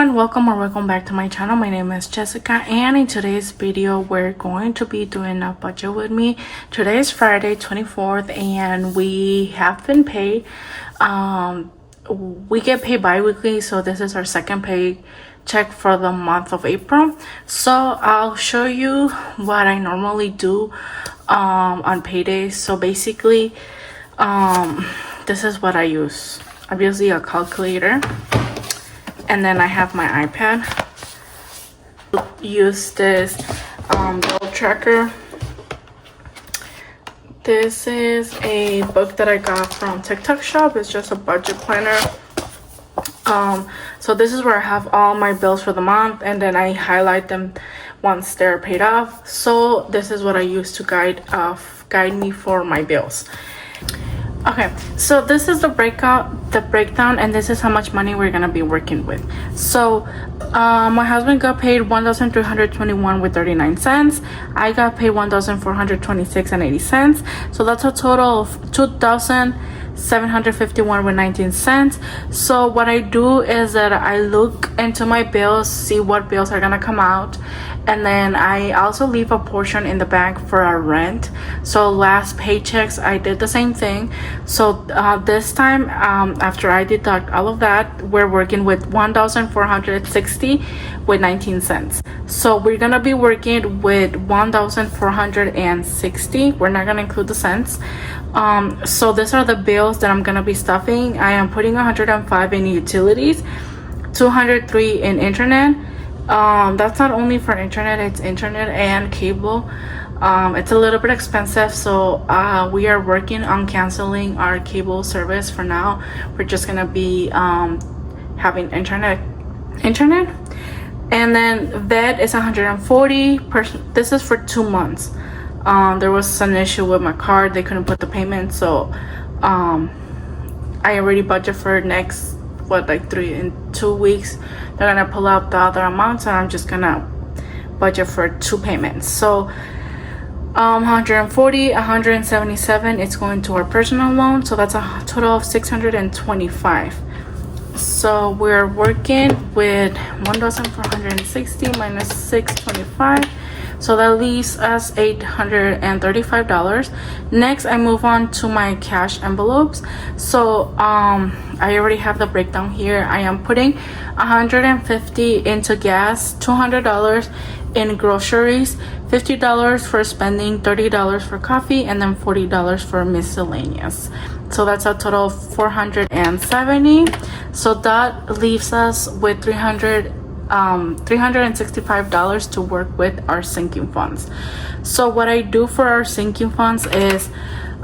everyone, welcome back to my channel. My name is Jessica, and in today's video we're going to be doing a budget with me. Today is Friday 24th and we have been paid. We get paid bi-weekly, so this is our second pay check for the month of April. So I'll show you what I normally do on paydays. So basically this is what I use. Obviously a calculator, and then I have my iPad. Use this bill tracker. This is a book that I got from TikTok shop. It's just a budget planner. So this is where I have all my bills for the month, and then I highlight them once they're paid off. So this is what I use to guide me for my bills. Okay, so this is the breakdown, and this is how much money we're gonna be working with. So my husband got paid $1,321 with 39 cents. I got paid $1,426 and 80 cents. So that's a total of $2,751 with 19 cents. So what I do is that I look into my bills, see what bills are gonna come out, and then I also leave a portion in the bank for our rent. So last paychecks I did the same thing. So this time after I deduct all of that, we're working with $1,460 with 19 cents. So we're gonna be working with $1,460. We're not gonna include the cents. So these are the bills that I'm gonna be stuffing. I am putting 105 in utilities, 203 in internet. That's not only for internet, it's internet and cable. It's a little bit expensive, so we are working on canceling our cable service for now. We're just gonna be having internet. And then vet is 140. This is for 2 months. There was an issue with my card, they couldn't put the payment, so I already budget for next in 2 weeks. They're gonna pull out the other amounts, and I'm just gonna budget for 2 payments. So 140, 177 it's going to our personal loan, so that's a total of 625. So we're working with 1,460 minus 625, so that leaves us $835. Next, I move on to my cash envelopes. So I already have the breakdown here. I am putting $150 into gas, $200 in groceries, $50 for spending, $30 for coffee, and then $40 for miscellaneous. So that's a total of $470. So that leaves us with $365 to work with our sinking funds. So what I do for our sinking funds is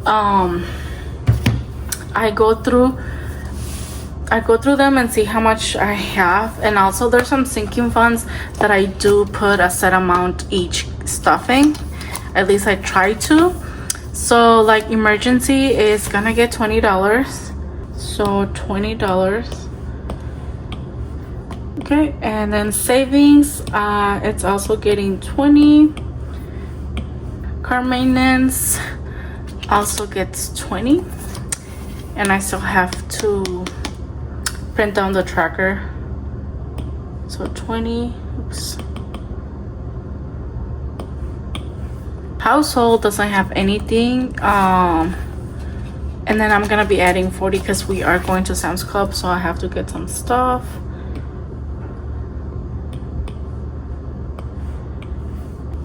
I go through them and see how much I have, and also there's some sinking funds that I do put a set amount each stuffing. At least I try to. So like emergency is gonna get $20, so $20. Okay, and then savings, it's also getting 20. Car maintenance also gets 20, and I still have to print down the tracker, so 20. Oops. Household doesn't have anything, and then I'm gonna be adding 40 because we are going to Sam's Club, so I have to get some stuff.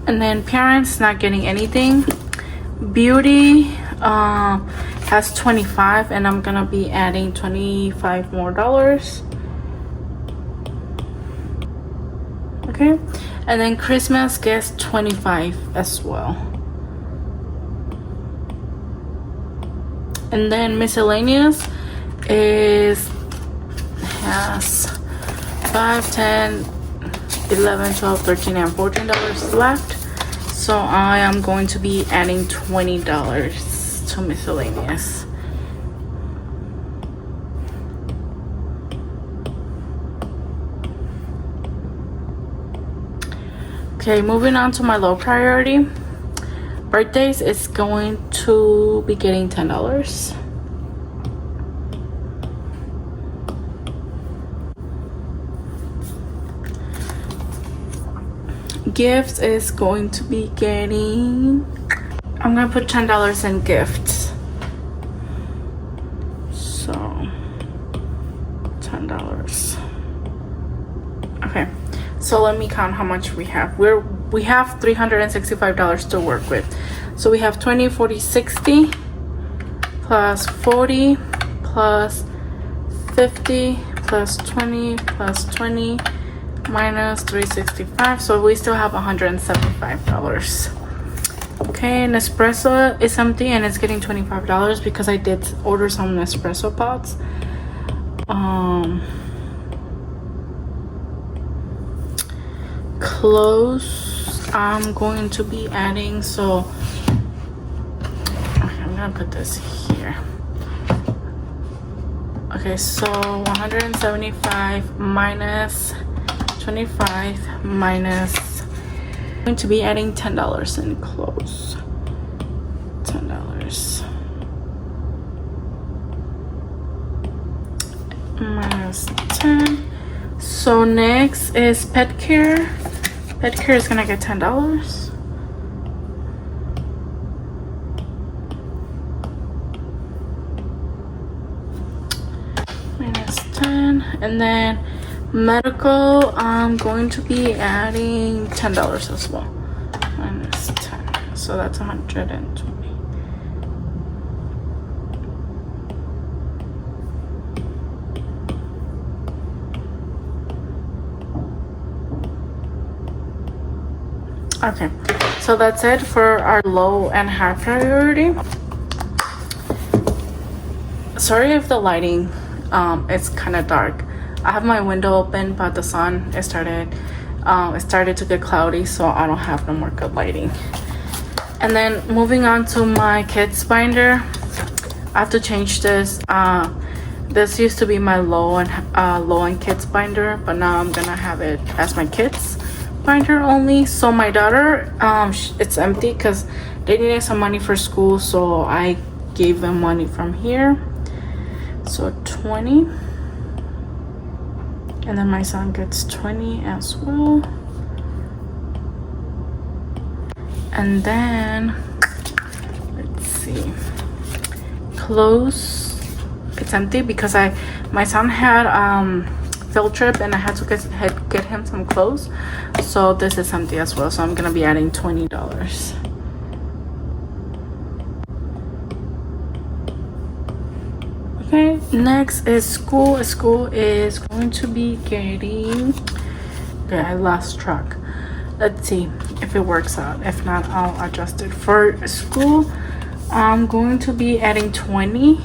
And then parents not getting anything. Beauty has 25, and I'm gonna be adding 25 more dollars. Okay, and then Christmas gets 25 as well. And then miscellaneous has 5, 10, 11, 12, 13, and $14 left. So I am going to be adding $20 to miscellaneous. Okay, moving on to my low priority. Birthdays is going to be getting $10. Gifts is going to be getting, I'm gonna put $10 in gifts. So $10. Okay, so let me count how much we have. We have $365 to work with. So we have 20, 40, 60 plus 40 plus 50 plus 20 plus 20 minus 365. So we still have $175. Okay, Nespresso is empty and it's getting $25 because I did order some Nespresso pots. Clothes, I'm going to be adding, so okay, I'm gonna put this here. Okay, so 175 minus 25 minus, I'm going to be adding $10 in clothes. $10 minus 10. So next is pet care. Pet care is gonna get $10. Minus 10. And then medical, I'm going to be adding $10 as well. Minus 10. So that's 120. Okay, so that's it for our low and high priority. Sorry if the lighting is kind of dark. I have my window open, but the sun it started to get cloudy, so I don't have no more good lighting. And then moving on to my kids binder, I have to change this. This used to be my low and kids binder, but now I'm gonna have it as my kids binder only. So my daughter, it's empty because they needed some money for school, so I gave them money from here. So 20, and then my son gets 20 as well. And then let's see, clothes, it's empty because my son had field trip and I had to get him some clothes, so this is empty as well. So I'm gonna be adding $20. Okay, next is school. School is going to be getting, okay, I lost track. Let's see if it works out. If not, I'll adjust it. For school, I'm going to be adding 20.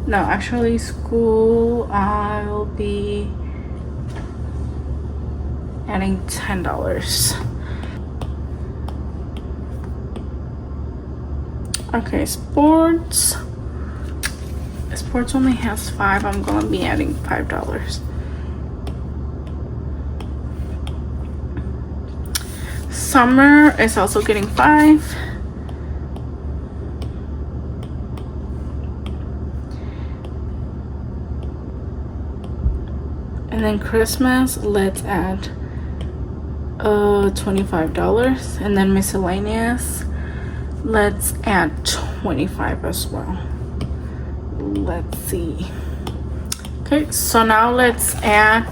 No, actually school, I'll be adding $10. Okay, sports only has 5. I'm gonna be adding $5. Summer is also getting 5. And then Christmas, let's add $25. And then miscellaneous, let's add 25 as well. Let's see. Okay, so now let's add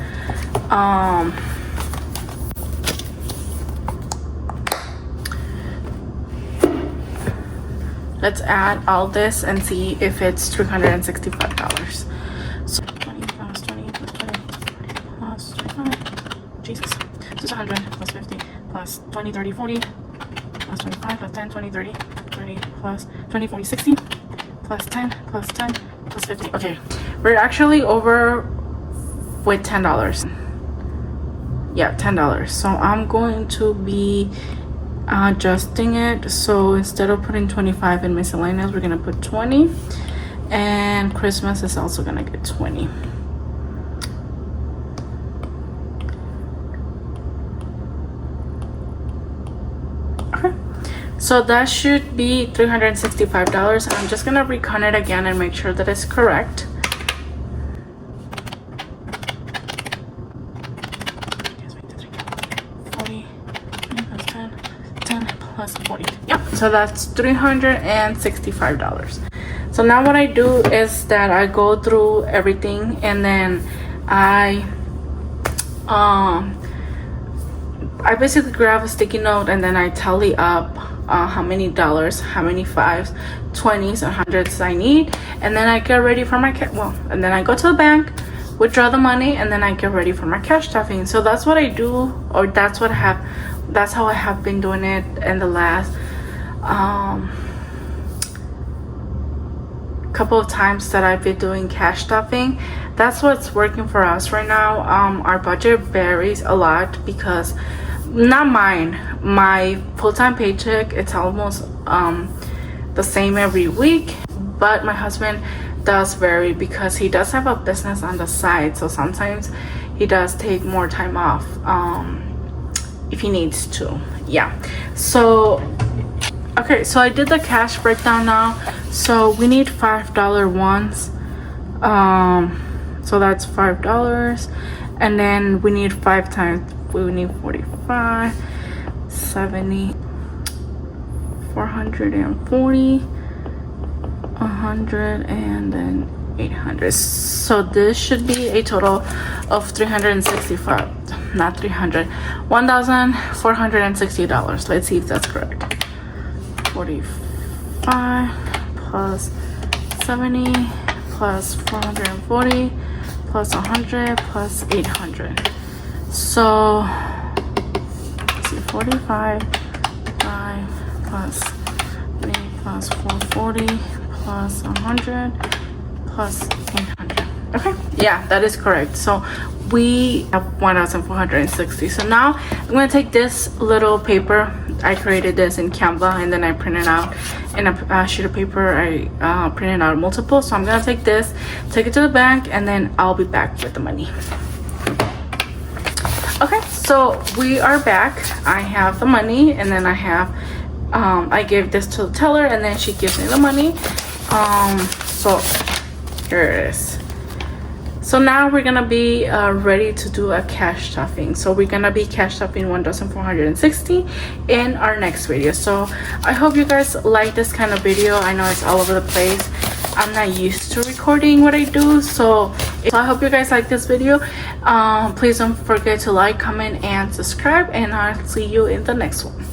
all this and see if it's $365. So 20 plus 20 plus 20 plus 25. Jesus. So it's 100 plus 50 plus 20, 30, 40 plus 25 plus 10, 20, 30, 30 plus 20, 40, 60 plus 10 plus 10 plus 50. Okay, we're actually over with $10. Yeah, $10. So I'm going to be adjusting it. So instead of putting 25 in miscellaneous, we're gonna put 20, and Christmas is also gonna get 20. Okay, so that should be $365. I'm just gonna recount it again and make sure that it's correct. plus 40. Yep, so that's $365. So now what I do is that I go through everything, and then I basically grab a sticky note, and then I tally up how many dollars, how many fives, 20s, and 100s I need, and then I get ready for my and then I go to the bank, withdraw the money, and then I get ready for my cash stuffing. So that's what I do, or that's how I have been doing it in the last couple of times that I've been doing cash stuffing. That's what's working for us right now. Our budget varies a lot because not mine, my full-time paycheck, it's almost the same every week, but my husband does vary because he does have a business on the side, so sometimes he does take more time off if he needs to. Yeah, so okay, so I did the cash breakdown now. So we need $5 ones, so that's $5, and then we need 5 times, we need 45, 70, 440, 100, and then 800. So this should be a total of 365, not 300, $1,460. Let's see if that's correct. 45 plus 70 plus 440 plus 100 plus 800. So let's see, 45 5 plus 3 plus 440 plus 100 plus 800. Okay, yeah, that is correct. So we have 1,460. So now I'm going to take this little paper. I created this in Canva, and then I printed out in a sheet of paper. I printed out multiple. So I'm going to take this, take it to the bank, and then I'll be back with the money. Okay, so we are back. I have the money, and then I have I gave this to the teller, and then she gives me the money. So here it is. So now we're gonna be ready to do a cash stuffing. So we're gonna be cash stuffing 1,460 in our next video. So I hope you guys like this kind of video. I know it's all over the place. I'm not used to recording what I do, so I hope you guys like this video. Please don't forget to like, comment, and subscribe, and I'll see you in the next one.